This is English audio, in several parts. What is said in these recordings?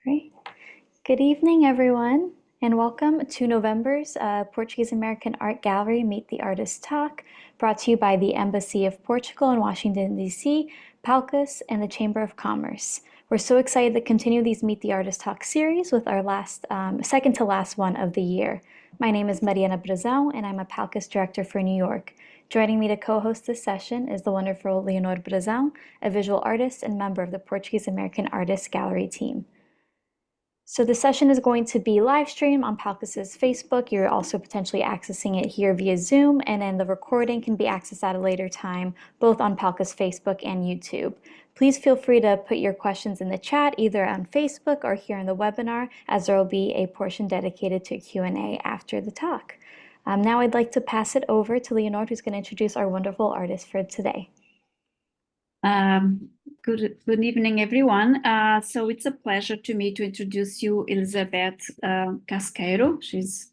Great. Good evening, everyone, and welcome to November's Portuguese American Art Gallery Meet the Artist Talk, brought to you by the Embassy of Portugal in Washington, D.C., Palcus, and the Chamber of Commerce. We're so excited to continue these Meet the Artist Talk series with our second to last one of the year. My name is Mariana Brazão, and I'm a Palcus Director for New York. Joining me to co-host this session is the wonderful Leonor Brazão, a visual artist and member of the Portuguese American Artists Gallery team. So the session is going to be live streamed on Palcus's Facebook. You're also potentially accessing it here via Zoom, and then the recording can be accessed at a later time, both on Palcus Facebook and YouTube. Please feel free to put your questions in the chat, either on Facebook or here in the webinar, as there will be a portion dedicated to Q&A after the talk. Now I'd like to pass it over to Leonor, who's going to introduce our wonderful artist for today. Good evening, everyone. So it's a pleasure to me to introduce you Elizabeth Casqueiro. She's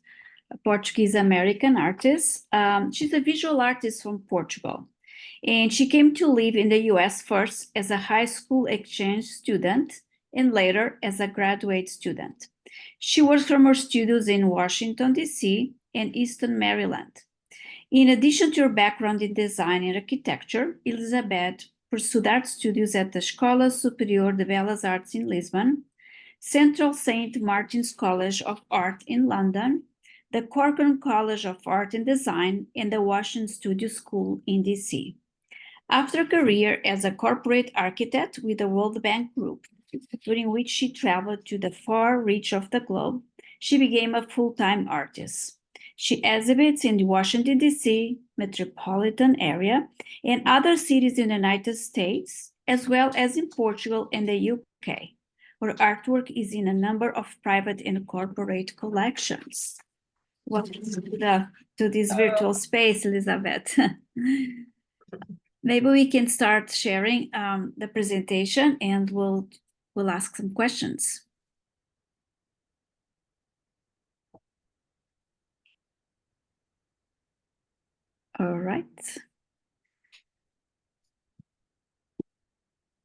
a Portuguese American artist. She's a visual artist from Portugal. And she came to live in the US first as a high school exchange student and later as a graduate student. She works from her studios in Washington, D.C. and Eastern Maryland. In addition to her background in design and architecture, Elizabeth pursued art studios at the Escola Superior de Belas Artes in Lisbon, Central St. Martin's College of Art in London, the Corcoran College of Art and Design, and the Washington Studio School in DC. After a career as a corporate architect with the World Bank Group, during which she traveled to the far reach of the globe, she became a full-time artist. She exhibits in the Washington, D.C. metropolitan area and other cities in the United States, as well as in Portugal and the UK. Her artwork is in a number of private and corporate collections. Welcome to this virtual space, Elizabeth. Maybe we can start sharing the presentation and we'll ask some questions. All right.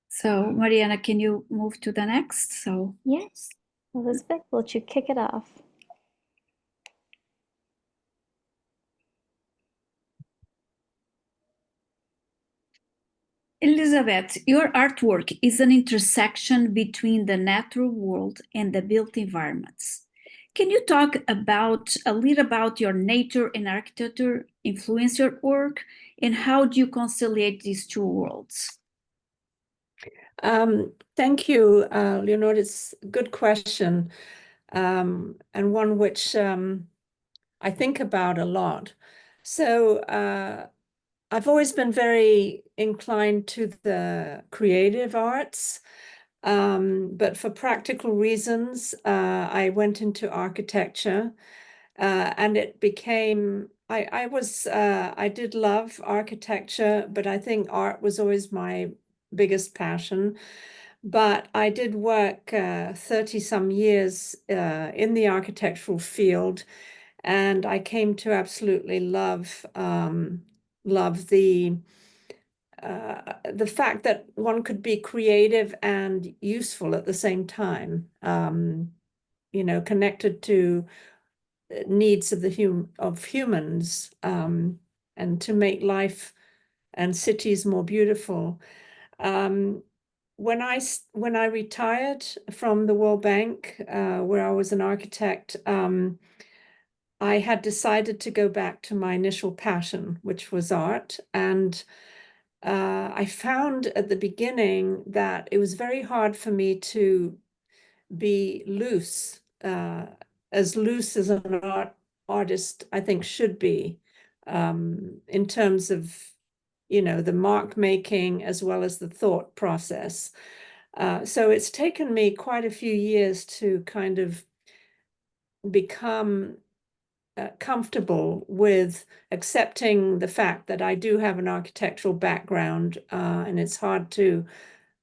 So, Mariana, can you move to the next? Yes, Elizabeth, will you kick it off? Elizabeth, your artwork is an intersection between the natural world and the built environments. Can you talk a little about your nature and architecture influence your work, and how do you conciliate these two worlds? Thank you, Leonor. It's a good question, and one which I think about a lot. So I've always been very inclined to the creative arts, but for practical reasons, I went into architecture, and it became, I did love architecture, but I think art was always my biggest passion. But I did work 30 some years in the architectural field, and I came to absolutely love the fact that one could be creative and useful at the same time, you know, connected to needs of humans, and to make life and cities more beautiful. When I retired from the World Bank, where I was an architect, I had decided to go back to my initial passion, which was art. And I found at the beginning that it was very hard for me to be loose, as an artist, I think, should be, in terms of, you know, the mark making as well as the thought process. So it's taken me quite a few years to kind of become comfortable with accepting the fact that I do have an architectural background, and it's hard to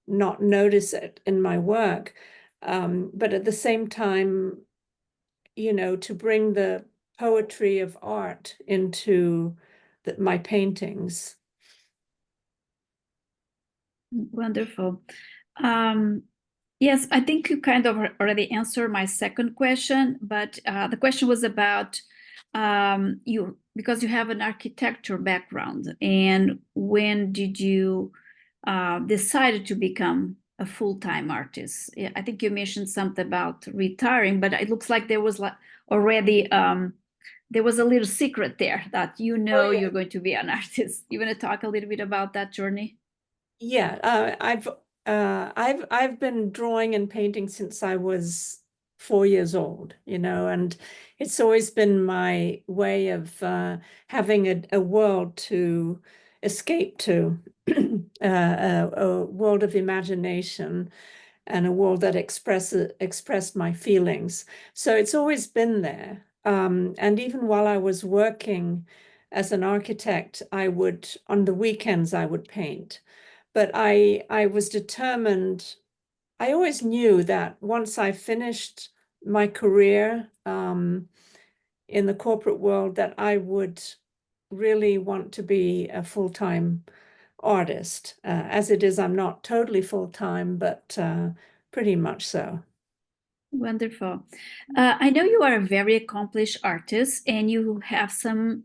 not notice it in my work. But at the same time, you know, to bring the poetry of art into my paintings. Wonderful. Yes, I think you kind of already answered my second question, but the question was about you, because you have an architecture background, and when did you decide to become a full-time artist? Yeah, I think you mentioned something about retiring, but it looks like there was already there was a little secret there that Oh, yeah. you're going to be an artist. You want to talk a little bit about that journey? Yeah, I've been drawing and painting since I was 4 years old, and it's always been my way of having a world to escape to, a world of imagination and a world that expressed my feelings. So it's always been there. And even while I was working as an architect, on the weekends, I would paint. But I was determined. I always knew that once I finished my career in the corporate world, that I would really want to be a full-time artist. As it is, I'm not totally full-time, but pretty much so. Wonderful. I know you are a very accomplished artist and you have some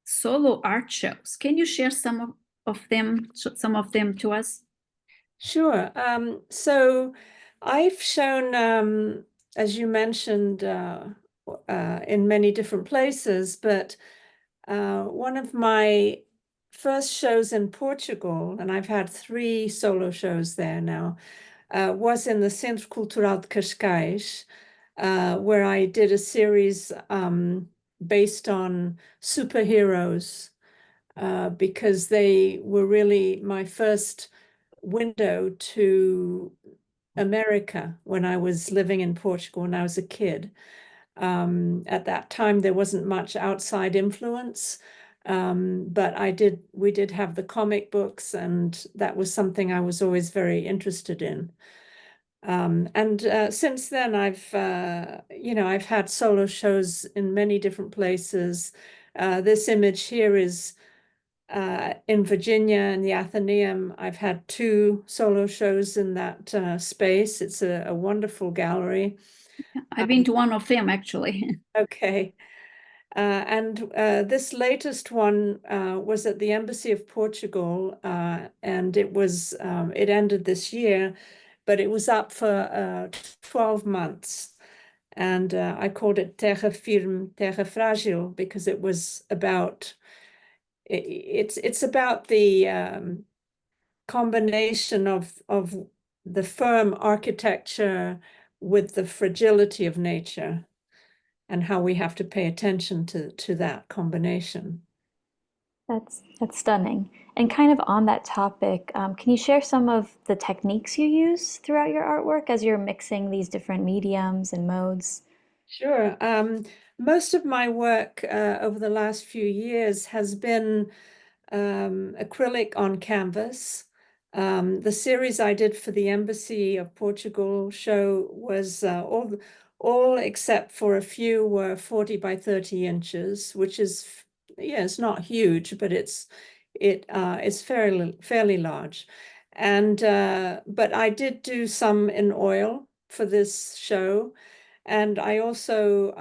solo art shows. Can you share some of them to us? Sure. So I've shown, as you mentioned, in many different places, but one of my first shows in Portugal, and I've had 3 solo shows there now, was in the Centro Cultural de Cascais, where I did a series based on superheroes, because they were really my first window to America when I was living in Portugal when I was a kid. At that time, there wasn't much outside influence, but we did have the comic books, and that was something I was always very interested in. And since then, I've had solo shows in many different places. This image here is in Virginia in the Athenaeum. I've had 2 solo shows in that space. It's a wonderful gallery. I've been to one of them actually. Okay. And this latest one was at the Embassy of Portugal, and it ended this year, but it was up for 12 months. And I called it Terra Firme, Terra Frágil, because it was about it's about the combination of the firm architecture with the fragility of nature, and how we have to pay attention to that combination. That's stunning. And kind of on that topic, can you share some of the techniques you use throughout your artwork as you're mixing these different mediums and modes? Sure. Most of my work over the last few years has been acrylic on canvas. The series I did for the Embassy of Portugal show was all except for a few were 40 by 30 inches, which is, yeah, it's not huge, but it's fairly large. And but I did do some in oil for this show. And I also,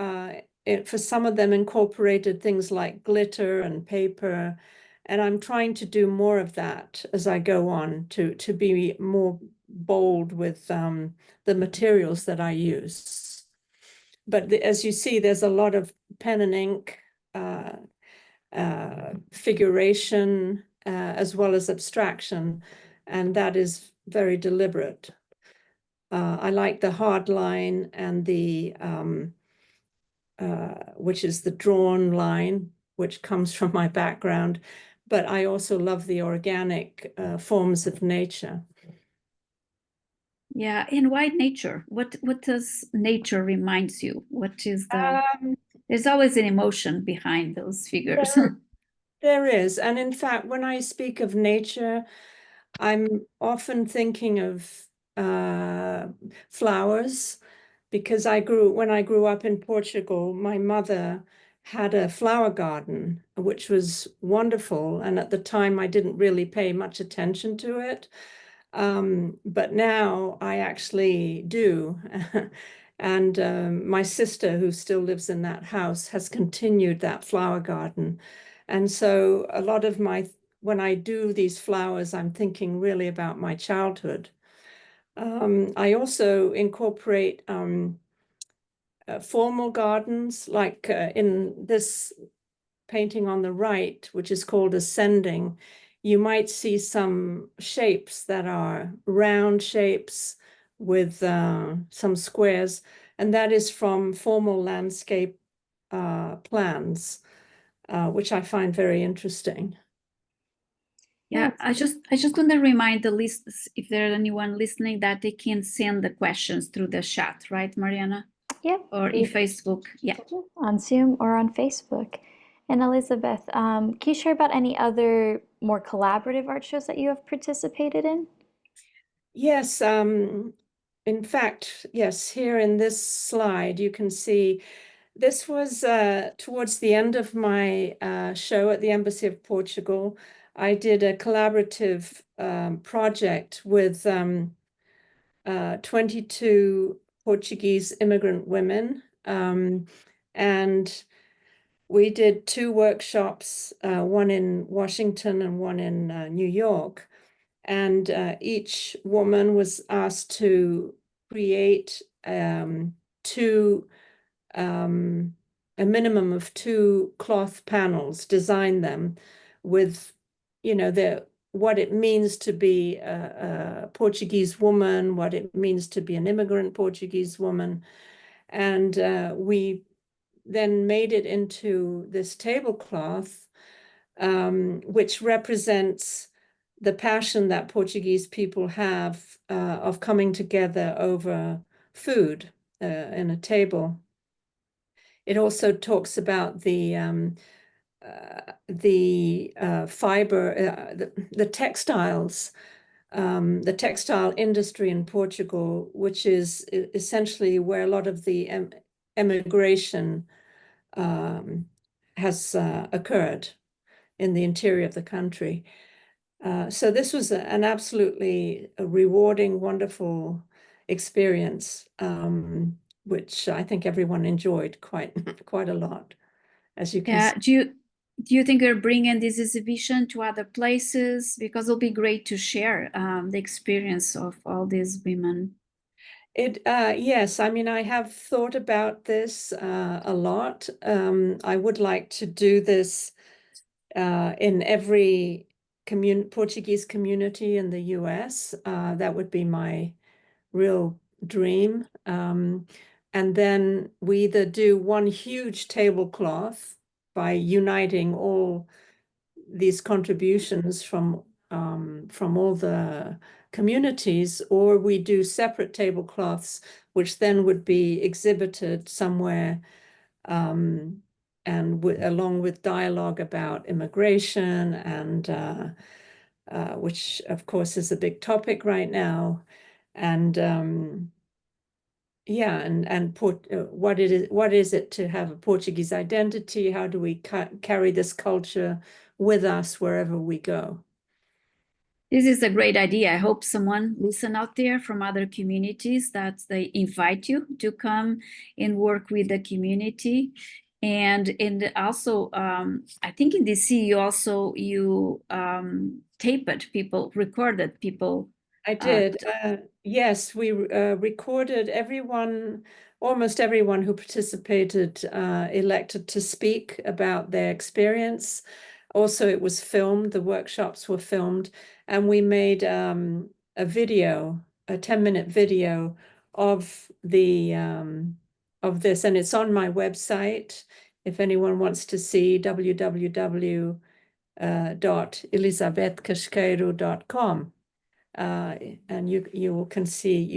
for some of them, incorporated things like glitter and paper. And I'm trying to do more of that as I go on to be more bold with the materials that I use. But as you see, there's a lot of pen and ink, figuration, as well as abstraction. And that is very deliberate. I like the hard line and which is the drawn line, which comes from my background, but I also love the organic forms of nature. Yeah, and why nature? What does nature reminds you? What is the There's always an emotion behind those figures. There is, and in fact, when I speak of nature, I'm often thinking of flowers. because when I grew up in Portugal, my mother had a flower garden, which was wonderful. And at the time, I didn't really pay much attention to it. But now I actually do. And my sister, who still lives in that house, has continued that flower garden. And so a lot of when I do these flowers, I'm thinking really about my childhood. I also incorporate formal gardens, like in this painting on the right, which is called Ascending. You might see some shapes that are round shapes with some squares, and that is from formal landscape plans, which I find very interesting. Yeah, I just want to remind the listeners, if there's anyone listening, that they can send the questions through the chat, right, Mariana? Yep. Or in Facebook. Yeah. On Zoom or on Facebook. And Elizabeth, can you share about any other more collaborative art shows that you have participated in? Yes, in fact, yes, here in this slide, you can see this was towards the end of my show at the Embassy of Portugal. I did a collaborative project with 22 Portuguese immigrant women. And we did 2 workshops, one in Washington and one in New York. And each woman was asked to create a minimum of 2 cloth panels, design them with, what it means to be a Portuguese woman, what it means to be an immigrant Portuguese woman. And we then made it into this tablecloth, which represents the passion that Portuguese people have of coming together over food in a table. It also talks about the fiber, the textiles, the textile industry in Portugal, which is essentially where a lot of the emigration has occurred in the interior of the country. So this was an absolutely rewarding, wonderful experience, which I think everyone enjoyed quite a lot, as you can see. Do you think you're bringing this exhibition to other places? Because it'll be great to share the experience of all these women. Yes, I mean, I have thought about this a lot. I would like to do this in every Portuguese community in the US. That would be my real dream. And then we either do one huge tablecloth by uniting all these contributions from all the communities, or we do separate tablecloths, which then would be exhibited somewhere, and along with dialogue about immigration, and which of course is a big topic right now. And yeah, and what is it to have a Portuguese identity? How do we carry this culture with us wherever we go? This is a great idea. I hope someone listen out there from other communities, that they invite you to come and work with the community. And also, I think in DC you taped people, recorded people. I did. Yes, we recorded almost everyone who participated elected to speak about their experience. Also, it was filmed, the workshops were filmed, and we made a 10-minute video of of this, and it's on my website if anyone wants to see, www.elizabethcasqueiro.com. And you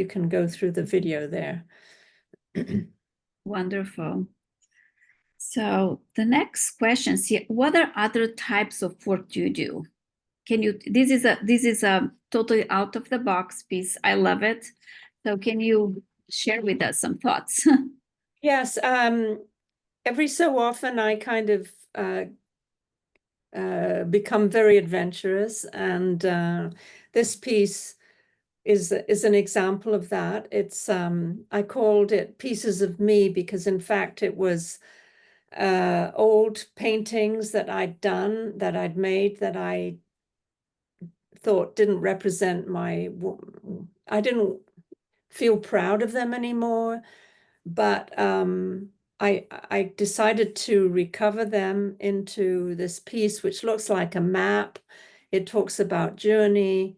can go through the video there. Wonderful. So the next question is, what are other types of work do you do? This is a totally out of the box piece. I love it. So can you share with us some thoughts. Yes, every so often I kind of become very adventurous, and this piece is an example of that. It's I called it Pieces of Me because in fact it was old paintings that I'd done, that I'd made, that I thought didn't represent I didn't feel proud of them anymore, but I decided to recover them into this piece, which looks like a map. It talks about journey.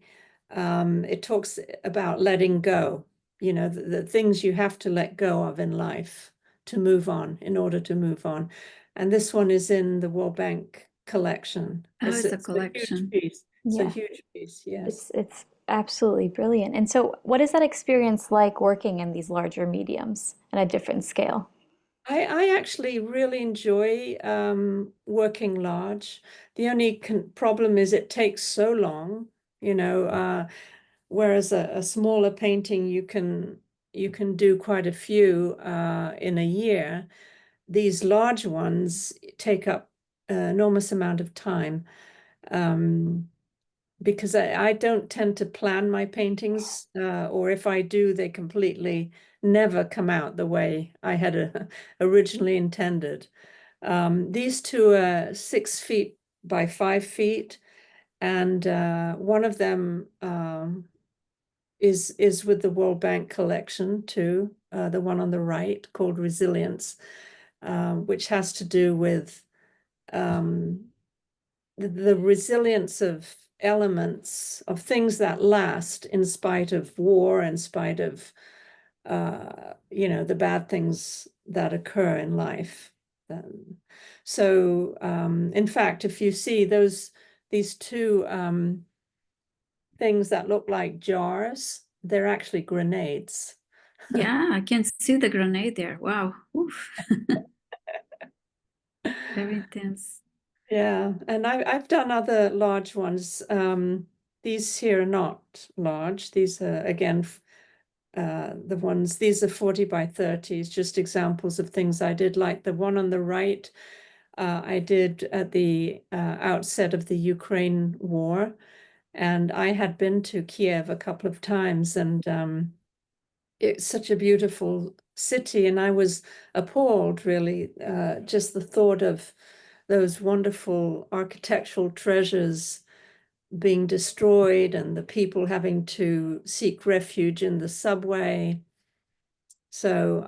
It talks about letting go, the things you have to let go of in life to move on, in order to move on. And this one is in the World Bank collection. Oh, it's a It's a huge collection. piece. It's a Yeah, huge piece, yes. it's absolutely brilliant. And so, what is that experience like working in these larger mediums at a different scale? I actually really enjoy working large. The only problem is it takes so long, whereas a smaller painting you can do quite a few in a year. These large ones take up an enormous amount of time. Um, because I don't tend to plan my paintings, or if I do, they completely never come out the way I had originally intended. These two are 6 feet by 5 feet, and one of them is with the World Bank collection too, the one on the right called Resilience, which has to do with um, the resilience of elements, of things that last in spite of war, in spite of the bad things that occur in life. In fact, if you see these two things that look like jars, they're actually grenades. Yeah, I can see the grenade there. Wow. Oof. Very intense. Yeah, and I've done other large ones. These here are not large. These are again these are 40 by 30s, just examples of things I did, like the one on the right, I did at the outset of the Ukraine war. And I had been to Kiev a couple of times, and it's such a beautiful city. And I was appalled, really, just the thought of those wonderful architectural treasures being destroyed and the people having to seek refuge in the subway. So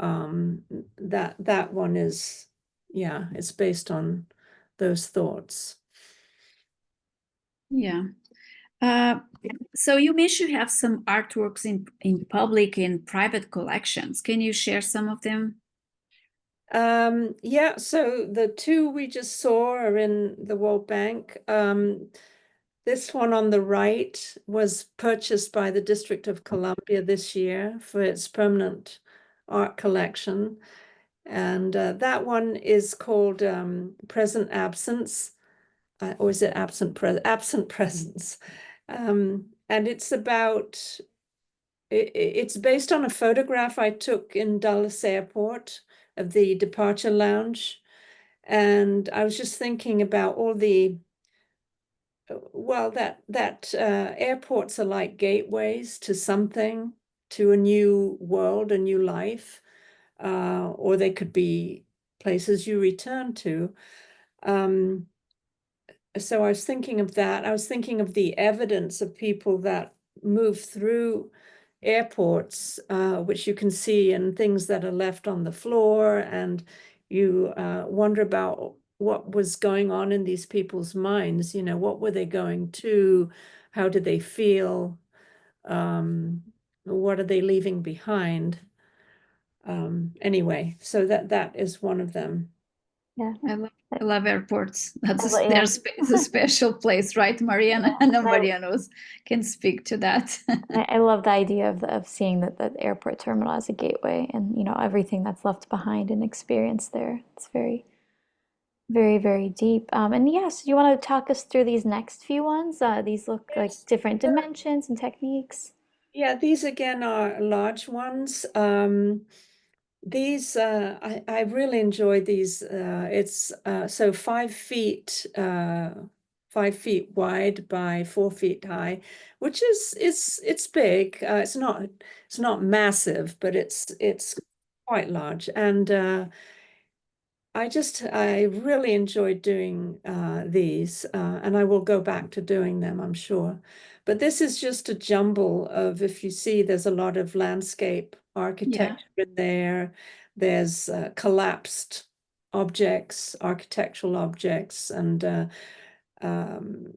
that one is, yeah, it's based on those thoughts. Yeah. Uh, so you mentioned you have some artworks in public and private collections. Can you share some of them? Yeah, so the two we just saw are in the World Bank. This one on the right was purchased by the District of Columbia this year for its permanent art collection. And that one is called Present Absence, or is it Absent Presence? And it's based on a photograph I took in Dulles Airport of the departure lounge. And I was just thinking about all that airports are like gateways to something, to a new world, a new life, or they could be places you return to. So I was thinking of that. I was thinking of the evidence of people that move through airports, which you can see in things that are left on the floor, and you wonder about what was going on in these people's minds. What were they going to? How did they feel? What are they leaving behind? Anyway, so that is one of them. Yeah, I love airports. yeah. It's a special place, right, Mariana? I know Mariana can speak to that. I love the idea of seeing that airport terminal as a gateway and everything that's left behind and experience there. It's very, very, very deep. And yes, you want to talk us through these next few ones? These look like Yes. different dimensions and techniques. Yeah, these again are large ones. These I really enjoy these. It's so 5 feet 5 feet wide by 4 feet high, which is it's big. It's not massive, but it's quite large. And I really enjoyed doing these, and I will go back to doing them, I'm sure. But this is just a jumble of, if you see, there's a lot of landscape Yeah, architecture in there. There's collapsed objects, architectural objects, and um,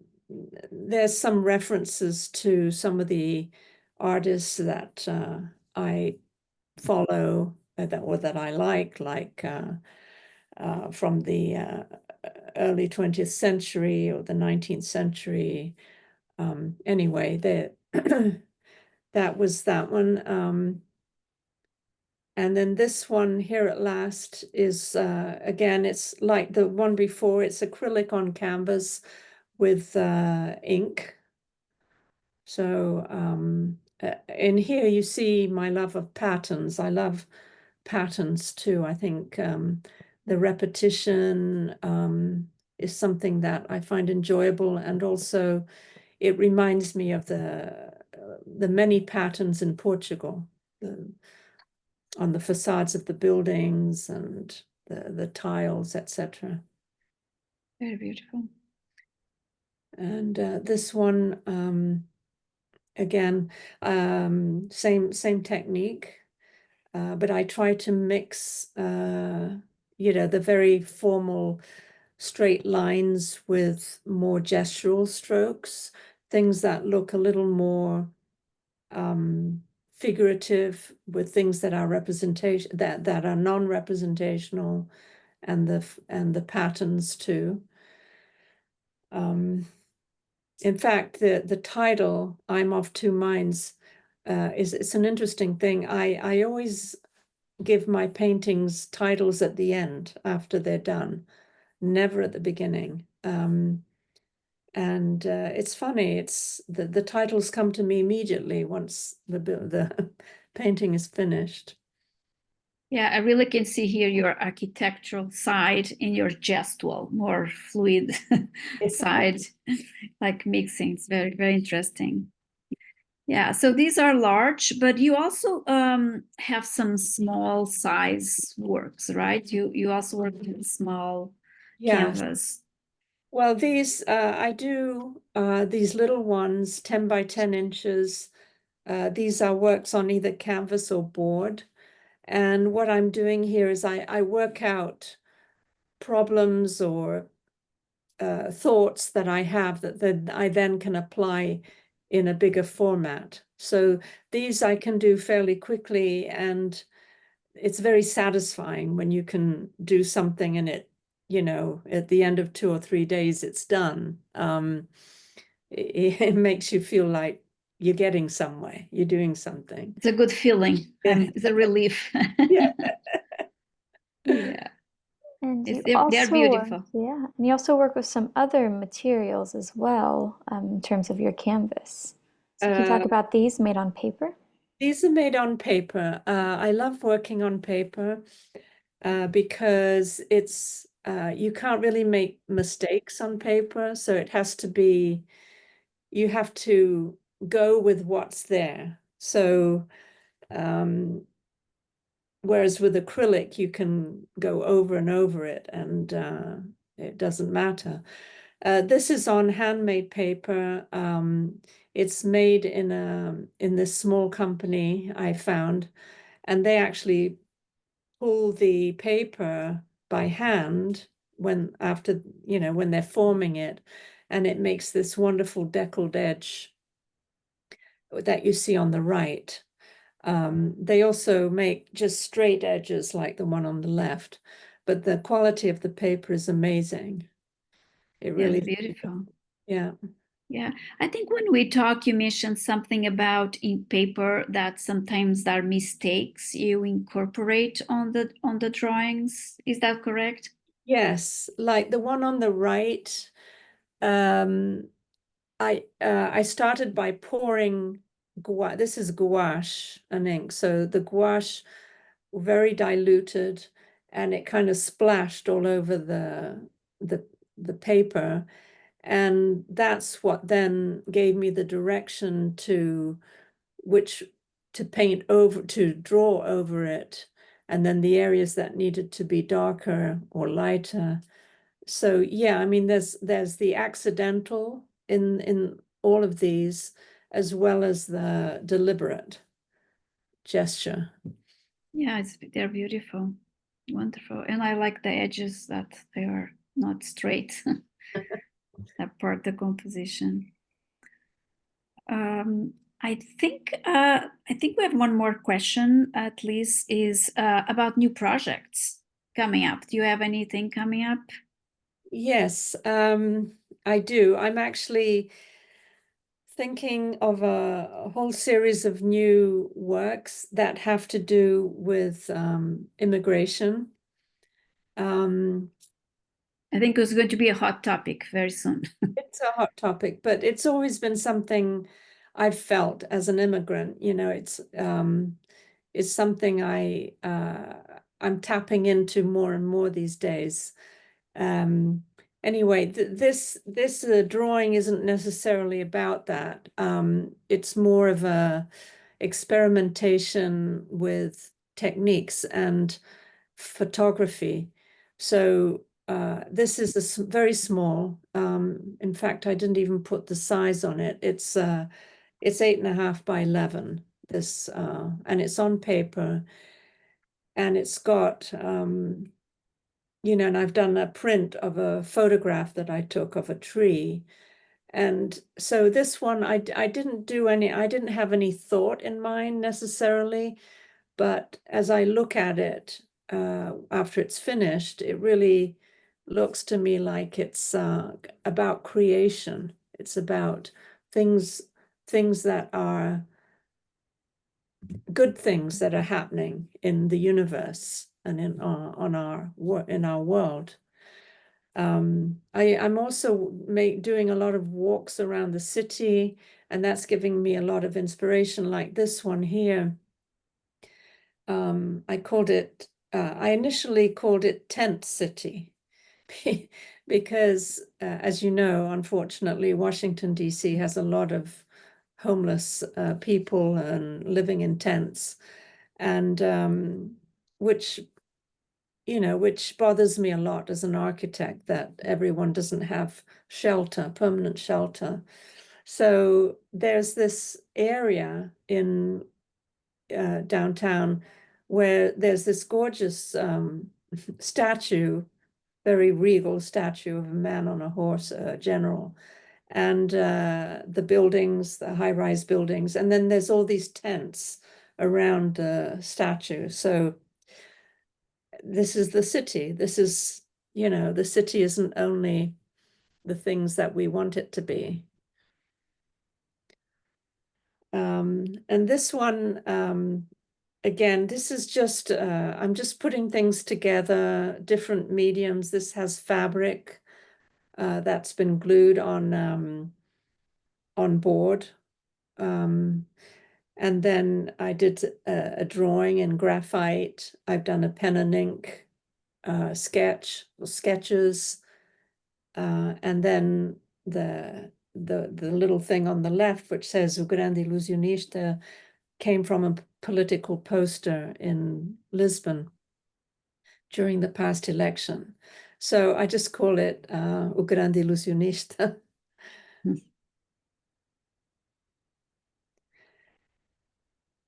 there's some references to some of the artists that I follow that I like from the early 20th century or the 19th century. Anyway, that was that one. And then this one, Here at Last, is again, it's like the one before. It's acrylic on canvas with ink. So in here you see my love of patterns. I love patterns too. I think the repetition is something that I find enjoyable, and also it reminds me of the many patterns in Portugal, on the facades of the buildings and the tiles, etc. very beautiful. And this one, again, same technique. But I try to mix, the very formal straight lines with more gestural strokes, things that look a little more figurative, with things that are representation that are non-representational, and the patterns too. In fact, the title "I'm of Two Minds" it's an interesting thing. I always give my paintings titles at the end after they're done, never at the beginning. And it's funny. It's the titles come to me immediately once the painting is finished. Yeah, I really can see here your architectural side in your gestual, more fluid side, like mixing. It's very, very interesting. Yeah, so these are large, but you also have some small size works, right? You also work with small Yeah. canvas. Well, these I do these little ones, 10 by 10 inches. These are works on either canvas or board. And what I'm doing here is I work out problems or thoughts that I have that I then can apply in a bigger format. So these I can do fairly quickly, and it's very satisfying when you can do something and at the end of 2 or 3 days, it's done. It makes you feel like you're getting somewhere, you're doing something. It's a good feeling. Yeah. It's a relief. Yeah. Yeah, And you they're also work, beautiful. yeah, and you also work with some other materials as well, in terms of your canvas. So can you talk Uh, about these made on paper? these are made on paper. I love working on paper because you can't really make mistakes on paper. So you have to go with what's there. So whereas with acrylic, you can go over and over it, and it doesn't matter. This is on handmade paper. It's made in this small company I found, and they actually pull the paper by hand when they're forming it, and it makes this wonderful deckled edge that you see on the right. They also make just straight edges like the one on the left, but the quality of the paper is amazing. It Yes, really, beautiful. yeah. Yeah, I think when we talk, you mentioned something about in paper that sometimes there are mistakes you incorporate on the drawings. Is that correct? Yes, like the one on the right, I started by pouring gouache. This is gouache and ink. So the gouache very diluted, and it kind of splashed all over the paper. And that's what then gave me the direction to paint over, to draw over it. And then the areas that needed to be darker or lighter. So yeah, I mean, there's the accidental in all of these, as well as the deliberate gesture. Yeah, they're beautiful, wonderful, and I like the edges that they are not straight. That part of the composition. I think we have one more question, at least, is about new projects coming up. Do you have anything coming up? Yes, I do. I'm actually thinking of a whole series of new works that have to do with immigration. I think it's going to be a hot topic very soon. It's a hot topic, but it's always been something I've felt as an immigrant. You know, it's something I'm tapping into more and more these days. Anyway, this drawing isn't necessarily about that. It's more of a experimentation with techniques and photography. So this is very small. In fact, I didn't even put the size on it. It's 8.5 by 11. This and it's on paper, and it's got you know, and I've done a print of a photograph that I took of a tree. And so this one, I didn't have any thought in mind necessarily, but as I look at it after it's finished, it really looks to me like it's about creation. It's about things that are good things that are happening in the universe and in our world. I'm also doing a lot of walks around the city, and that's giving me a lot of inspiration, like this one here. I initially called it Tent City because, as you know, unfortunately, Washington, D.C. has a lot of homeless people and living in tents, and which bothers me a lot as an architect, that everyone doesn't have permanent shelter. So there's this area in downtown where there's this gorgeous statue, very regal statue of a man on a horse, a general, and the buildings, the high-rise buildings, and then there's all these tents around the statue. So this is the city. This is, the city isn't only the things that we want it to be. And this one, again, this is just, I'm just putting things together, different mediums. This has fabric that's been glued on board. And then I did a drawing in graphite. I've done a pen and ink sketches. And then the little thing on the left, which says O Grande Ilusionista, came from a political poster in Lisbon during the past election. So I just call it O Grande Ilusionista.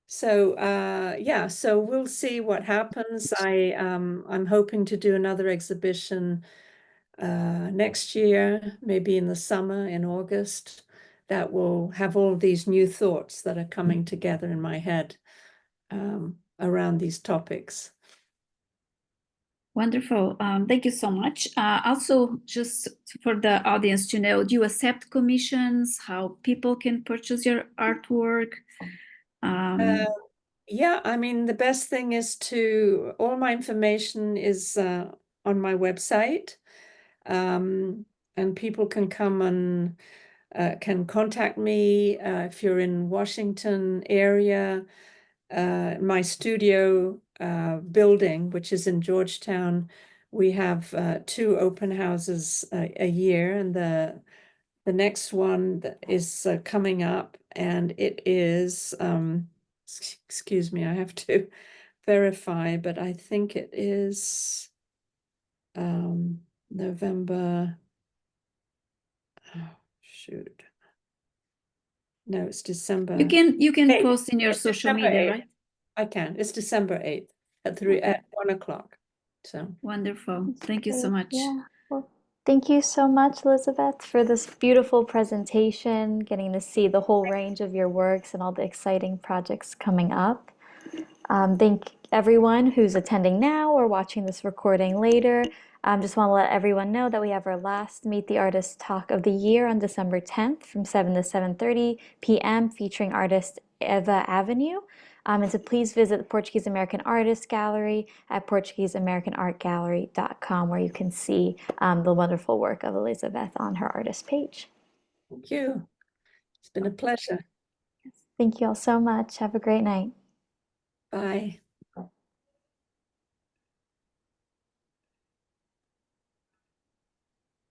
So yeah, so we'll see what happens. I'm hoping to do another exhibition next year, maybe in the summer, in August, that will have all these new thoughts that are coming together in my head around these topics. Wonderful. Thank you so much. Also, just for the audience to know, do you accept commissions? How people can purchase your artwork? Yeah, I mean, the best thing is all my information is on my website. And people can come and can contact me if you're in Washington area. My studio building, which is in Georgetown, we have 2 open houses a year, and the next one that is coming up, and it is excuse me, I have to verify, but I think it is November. Oh, shoot. No, it's December. You can 8th. post in your It's social December media, 8th. right? I can. It's December 8th at 1 o'clock. So Wonderful. Thank you so Great. much. Yeah. Well, thank you so much, Elizabeth, for this beautiful presentation, getting to see the whole range of your works and all the exciting projects coming up. Thank everyone who's attending now or watching this recording later. Just want to let everyone know that we have our last Meet the Artist talk of the year on December 10th from 7 to 7:30 p.m. featuring artist Eva Avenue. And so please visit the Portuguese American Artist Gallery at PortugueseAmericanArtGallery.com, where you can see the wonderful work of Elizabeth on her artist page. thank you. It's been a pleasure. Thank you all so much. Have a great night. Bye.